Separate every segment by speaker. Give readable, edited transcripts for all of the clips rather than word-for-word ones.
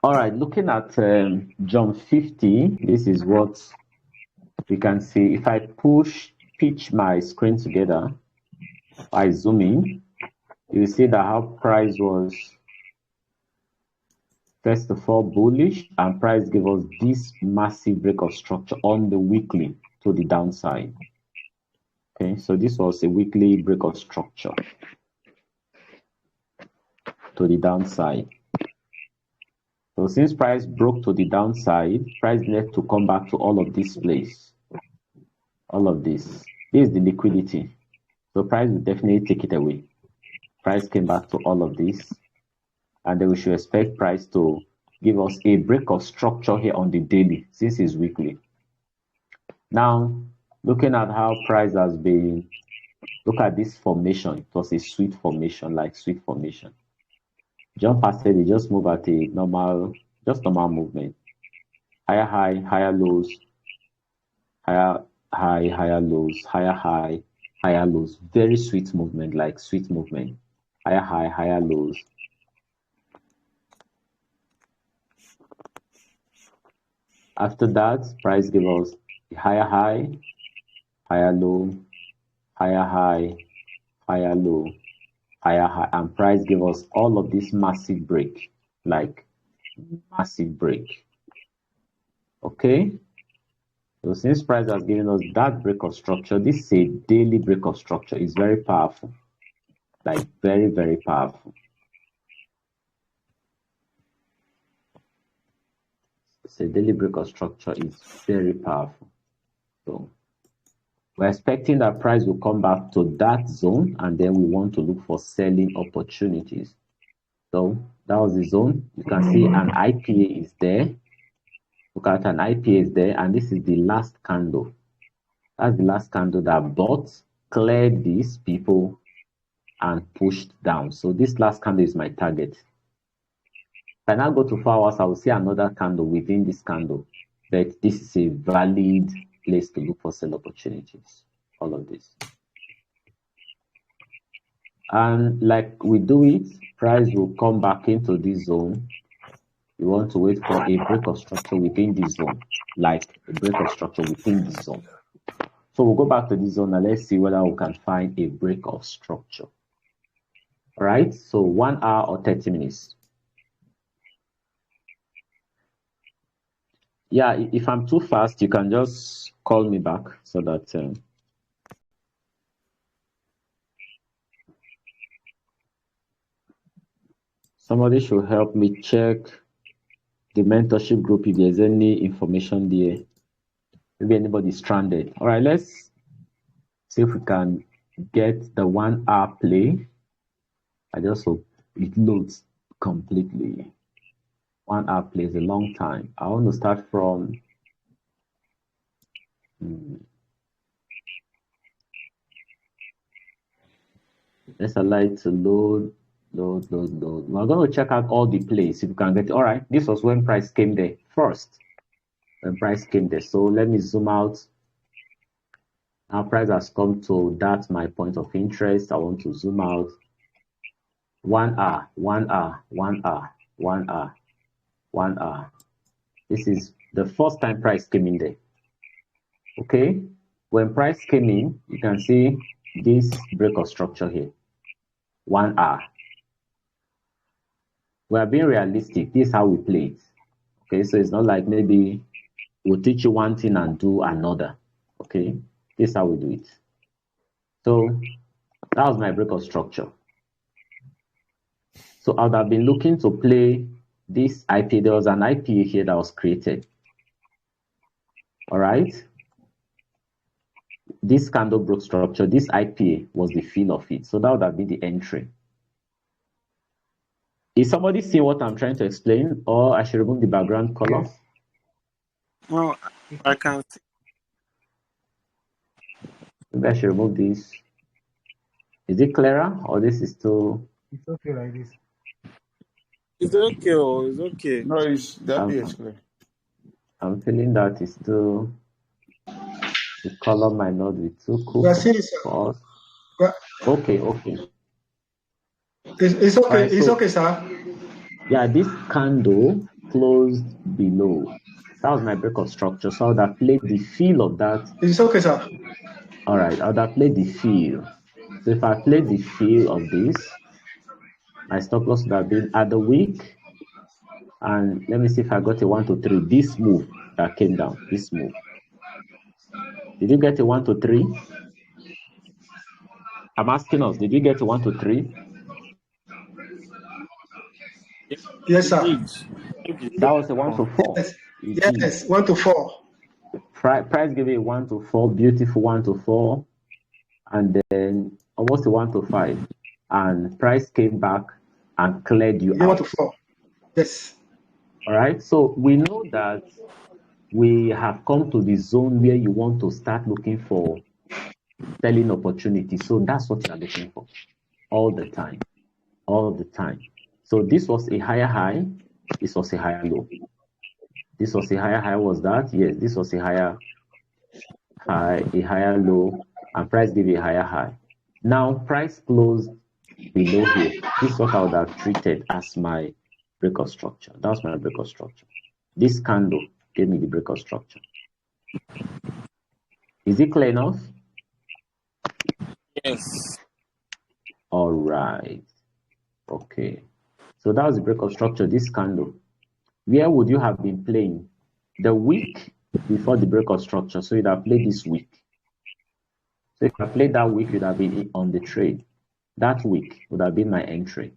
Speaker 1: All right, looking at John 50, this is what we can see. If I pitch my screen together, I zoom in, you will see that how price was first of all bullish, and price gave us this massive break of structure on the weekly to the downside. Okay, so this was a weekly break of structure to the downside. So since price broke to the downside, price needed to come back to all of this place. All of this. This is the liquidity. So price will definitely take it away. Price came back to all of this. And then we should expect price to give us a break of structure here on the daily, since it's weekly. Now, looking at how price has been, look at this formation. It was a sweet formation, like sweet formation. John past it, just move at a normal movement. Higher high, higher lows, higher high, higher lows, higher high, higher lows. Very sweet movement, like sweet movement. Higher high, higher lows. After that, price gave us a higher high, higher low, higher high, higher low, higher high, and price gave us all of this massive break, like massive break. Okay, so since price has given us that break of structure, this is a daily break of structure. It's very powerful, like very, very powerful. It's a daily break of structure. Is very powerful. So we're expecting that price will come back to that zone, and then we want to look for selling opportunities. So that was the zone. You can see an IPA is there. Look at an IPA is there, and this is the last candle. That's the last candle that bought, cleared these people, and pushed down. So this last candle is my target. If I now go to 4 hours, I will see another candle within this candle. But this is a valid place to look for sell opportunities. All of this. And like we do it, price will come back into this zone. You want to wait for a break of structure within this zone, like a break of structure within this zone. So we'll go back to this zone and let's see whether we can find a break of structure. All right, so 1 hour or 30 minutes. Yeah, if I'm too fast, you can just call me back so that somebody should help me check the mentorship group if there's any information there. Maybe anybody stranded. All right, let's see if we can get the 1 hour play. I just hope it loads completely. 1 hour play is a long time. I want to start from let's allow it to load. We're going to check out all the plays if we can get it. All right, this was when price came there first. When price came there. So let me zoom out. Now price has come to that my point of interest. I want to zoom out. 1 hour, 1 hour, 1 hour, 1 hour, 1 hour. This is the first time price came in there. Okay, when price came in, you can see this break of structure here. 1 hour. We are being realistic. This is how we play it. Okay, so it's not like maybe we'll teach you one thing and do another. Okay, this is how we do it. So that was my break of structure. So I would have been looking to play this IPA. There was an IPA here that was created. All right. This candle broke structure. This IPA was the fill of it. So that would have been the entry. Is somebody seeing what I'm trying to explain, or I should remove the background color?
Speaker 2: Yes. No, I can see.
Speaker 1: Maybe I should remove this. Is it clearer, or this is too?
Speaker 3: It's okay like this.
Speaker 2: It's okay. Oh, it's okay.
Speaker 3: No, that is clear.
Speaker 1: I'm feeling that it's too. The color might not be too cool for us. Okay.
Speaker 3: It's okay.
Speaker 1: Right,
Speaker 3: It's okay, sir.
Speaker 1: Yeah, this candle closed below. That was my break of structure. So I would have played the feel of that.
Speaker 3: It's okay, sir.
Speaker 1: All right, I would have played the feel. So if I played the feel of this, my stop loss would have been at the week. And let me see if I got a 1 to 3. This move that came down, this move. Did you get a 1 to 3? I'm asking us, did you get a 1 to 3?
Speaker 3: Yes, sir.
Speaker 1: That was a 1 to 4.
Speaker 3: Yes, yes, 1 to 4.
Speaker 1: Price gave you a 1 to 4, beautiful 1 to 4, and then almost a 1 to 5. And price came back and cleared you out.
Speaker 3: 1 to 4. Yes.
Speaker 1: All right. So we know that we have come to the zone where you want to start looking for selling opportunities. So that's what you're looking for all the time. All the time. So this was a higher high. This was a higher low. This was a higher high. Was that? Yes. This was a higher high, a higher low, and price gave you a higher high. Now price closed below here. This is what I would have treated as my breakout structure. That's my breakout structure. This candle gave me the breakout structure. Is it clear enough?
Speaker 2: Yes.
Speaker 1: All right. Okay. So that was the breakout structure, this candle. Where would you have been playing? The week before the breakout structure. So you'd have played this week. So if I played that week, you'd have been on the trade. That week would have been my entry.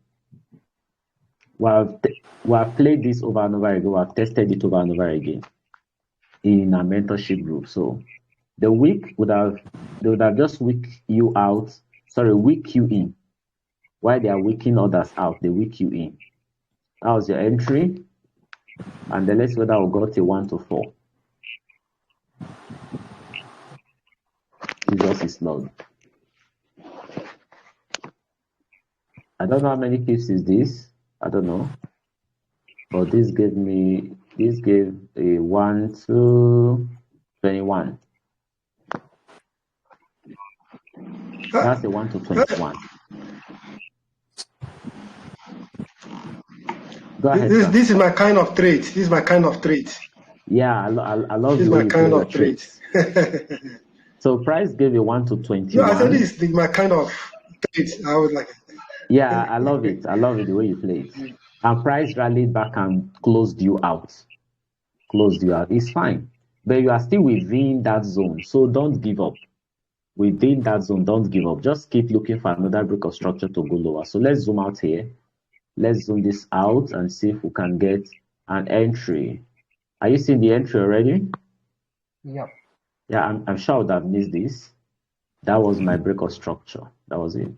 Speaker 1: We have played this over and over again. We have tested it over and over again in our mentorship group. So the week they would have just week you out. Sorry, week you in. While they are weeking others out, they week you in. That was your entry. And then let's see whether we got a 1 to 4. Jesus is Lord. I don't know how many pips is this. I don't know. But this gave a 1 to 21. That's a 1 to 21. Go ahead.
Speaker 3: This is my kind of trade. This is my kind of trade.
Speaker 1: Yeah, I love
Speaker 3: this
Speaker 1: the way
Speaker 3: is my
Speaker 1: you
Speaker 3: kind
Speaker 1: play your
Speaker 3: of trade.
Speaker 1: trades. So price gave you 1 to 21.
Speaker 3: No, I said this is my kind of trade. I was like,
Speaker 1: yeah, I love it. I love it the way you play it. And price rallied back and closed you out. Closed you out. It's fine. But you are still within that zone. So don't give up. Within that zone, don't give up. Just keep looking for another break of structure to go lower. So let's zoom out here. Let's zoom this out and see if we can get an entry. Are you seeing the entry already?
Speaker 3: yeah.
Speaker 1: Yeah, I'm sure I would have missed this. That was my break of structure. That was it.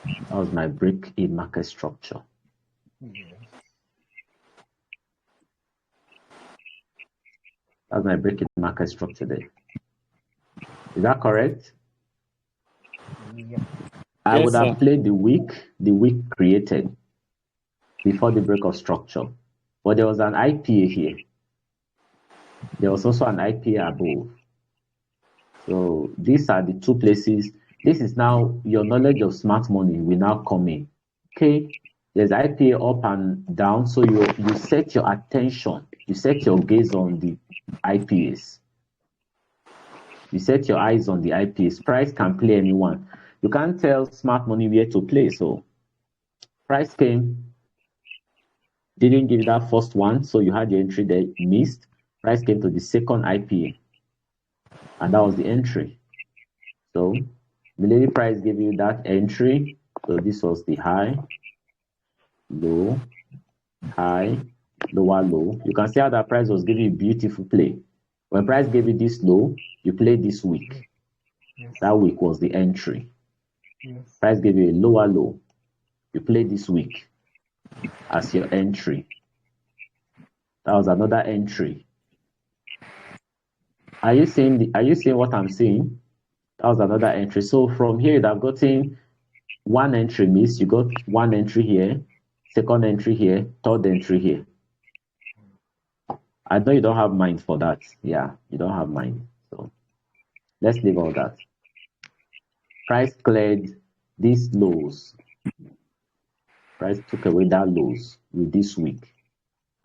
Speaker 1: That was my break in market structure. That's my break in market structure there. Is that correct?
Speaker 3: Yeah.
Speaker 1: I
Speaker 2: Yes,
Speaker 1: would have
Speaker 2: sir.
Speaker 1: played the week created before the break of structure. But there was an IPA here. There was also an IPA above. So these are the two places. This is now your knowledge of smart money will now come in. Okay, there's IPA up and down. So you set your attention, you set your gaze on the IPAs. You set your eyes on the IPAs. Price can play anyone. You can't tell smart money where to play. So price came, didn't give you that first one, so you had your entry there, missed. Price came to the second IPA, and that was the entry. So Milady price gave you that entry. So this was the high, low, high, lower, low. You can see how that price was giving you beautiful play. When price gave you this low, you played this week.
Speaker 3: Yes.
Speaker 1: That week was the entry.
Speaker 3: Yes.
Speaker 1: Price gave you a lower low. You played this week as your entry. That was another entry. Are you seeing what I'm seeing? That was another entry. So from here, you'd have gotten one entry miss. You got one entry here, second entry here, third entry here. I know you don't have mind for that. Yeah, you don't have mind. So let's leave all that. Price cleared these lows. Price took away that lows with this week.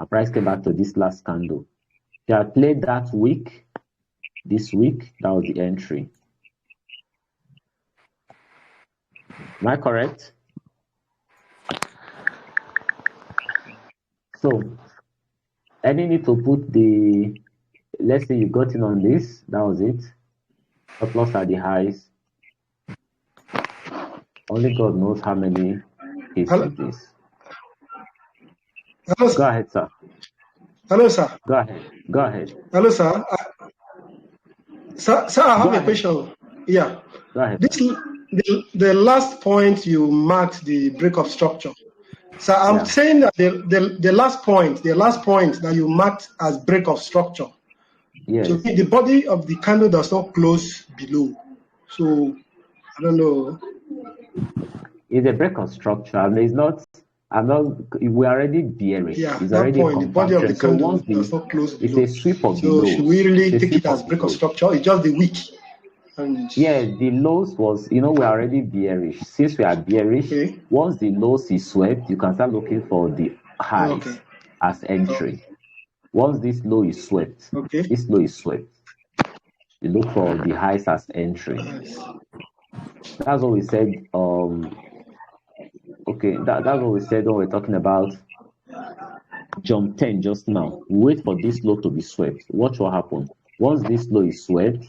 Speaker 1: And price came back to this last candle. If you had played that week, this week, that was the entry. Am I correct? So, any need to put the, let's say you got in on this, that was it. Stop loss at the highs. Only God knows how many hits with this.
Speaker 4: Hello, sir.
Speaker 1: Go ahead, sir.
Speaker 4: Hello, sir.
Speaker 1: Go ahead. Go ahead.
Speaker 4: Hello, sir. Sir, I have a question. Yeah.
Speaker 1: Go ahead.
Speaker 4: The last point you marked the break of structure. So I'm saying that the last point that you marked as break of structure.
Speaker 1: Yes.
Speaker 4: So the body of the candle does not close below. So I don't know.
Speaker 1: It's a break of structure. I mean, it's not. We're already bearish.
Speaker 4: Yeah,
Speaker 1: it's
Speaker 4: that
Speaker 1: already
Speaker 4: point, the body of the
Speaker 1: so
Speaker 4: candle
Speaker 1: once
Speaker 4: does not close
Speaker 1: it's
Speaker 4: below.
Speaker 1: a sweep of the
Speaker 4: So
Speaker 1: lows.
Speaker 4: should we really
Speaker 1: It's a
Speaker 4: take it
Speaker 1: sweep
Speaker 4: as
Speaker 1: of
Speaker 4: break
Speaker 1: the
Speaker 4: of
Speaker 1: lows.
Speaker 4: structure? It's just the weak. And
Speaker 1: Yeah, the lows was, we're already bearish. Since we are bearish,
Speaker 4: okay.
Speaker 1: once the lows is swept, you can start looking for the highs as entry. Once this low is swept, this low is swept, you look for the highs as entry.
Speaker 4: Nice.
Speaker 1: That's what we said. Okay, that's what we said when we're talking about jump 10 just now. Wait for this low to be swept. Watch what happens. Once this low is swept,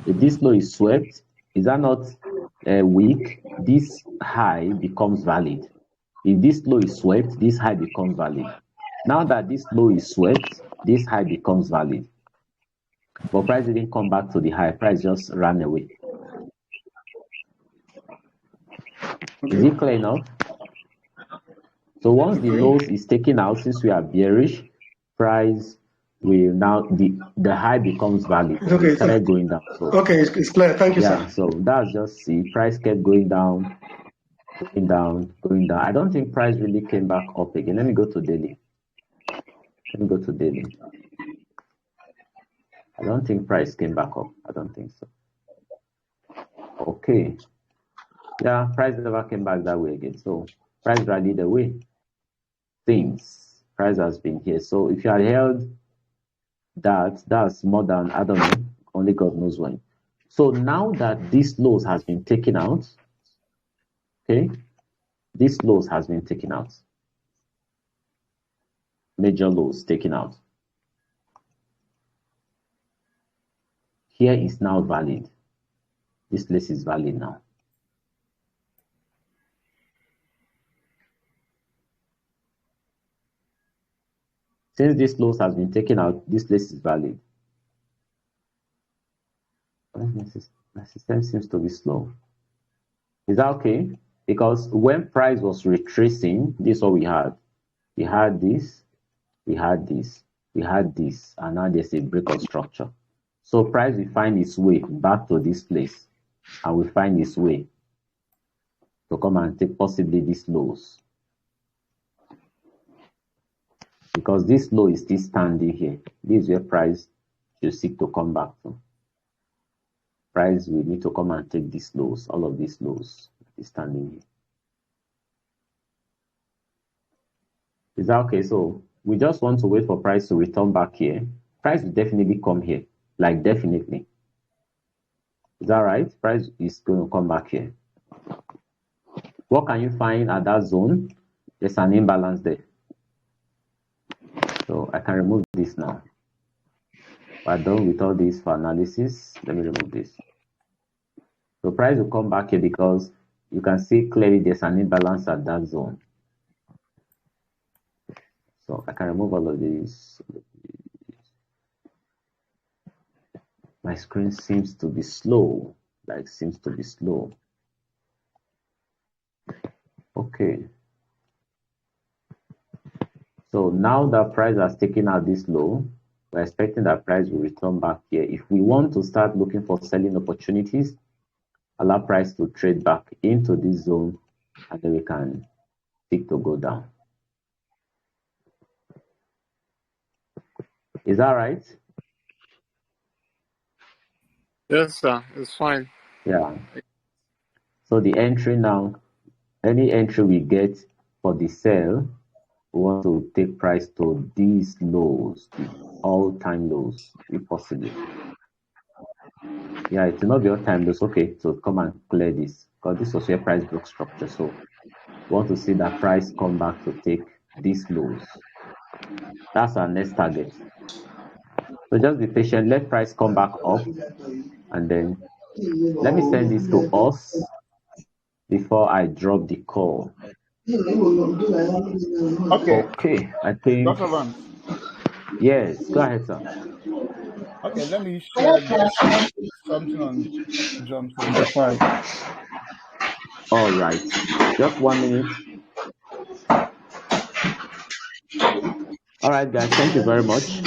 Speaker 1: if this low is swept, is that not weak? This high becomes valid. If this low is swept, this high becomes valid. Now that this low is swept, this high becomes valid. But price didn't come back to the high. Price just ran away. Is it clear enough? So once the lows is taken out, since we are bearish, price will now, the high becomes valid.
Speaker 4: Okay,
Speaker 1: it started going down. So
Speaker 4: okay, it's clear. Thank you, sir.
Speaker 1: So that's just see. Price kept going down, going down, going down. I don't think price really came back up again. Let me go to daily. Let me go to daily. I don't think price came back up. I don't think so. Okay. Yeah, price never came back that way again. So price rallied away. Things. Price has been here. So if you had held that, that's more than, I don't know, only God knows when. So now that this lows has been taken out, okay, this lows has been taken out. Major lows taken out. Here is now valid. This place is valid now. Since this lows has been taken out, this place is valid. My system seems to be slow. Is that okay? Because when price was retracing, this is what we had. We had this, we had this, we had this, and now there's a break of structure. So price will find its way back to this place, and will find its way to come and take possibly these lows. Because this low is still standing here. This is where price should seek to come back to. Price will need to come and take these lows, all of these lows is standing here. Is that okay? So we just want to wait for price to return back here. Price will definitely come here, like definitely. Is that right? Price is going to come back here. What can you find at that zone? There's an imbalance there. So I can remove this now. We're done with all this for analysis. Let me remove this. So price will come back here because you can see clearly there's an imbalance at that zone. So I can remove all of these. My screen seems to be slow. Okay. So now that price has taken out this low, we're expecting that price will return back here. If we want to start looking for selling opportunities, allow price to trade back into this zone, and then we can seek to go down. Is that right?
Speaker 2: Yes, sir. It's fine.
Speaker 1: Yeah. So the entry now, any entry we get for the sell, we want to take price to these lows, the all-time lows, if possible. Yeah, it will not be all-time lows. Okay, so come and clear this, because this was where price broke structure. So we want to see that price come back to take these lows. That's our next target. So just be patient, let price come back up, and then let me send this to us before I drop the call. Okay, I think.
Speaker 5: Dr. Vance.
Speaker 1: Yes, go ahead, sir.
Speaker 5: Okay, let me share something on Jump 75.
Speaker 1: All right, just 1 minute. All right, guys, thank you very much.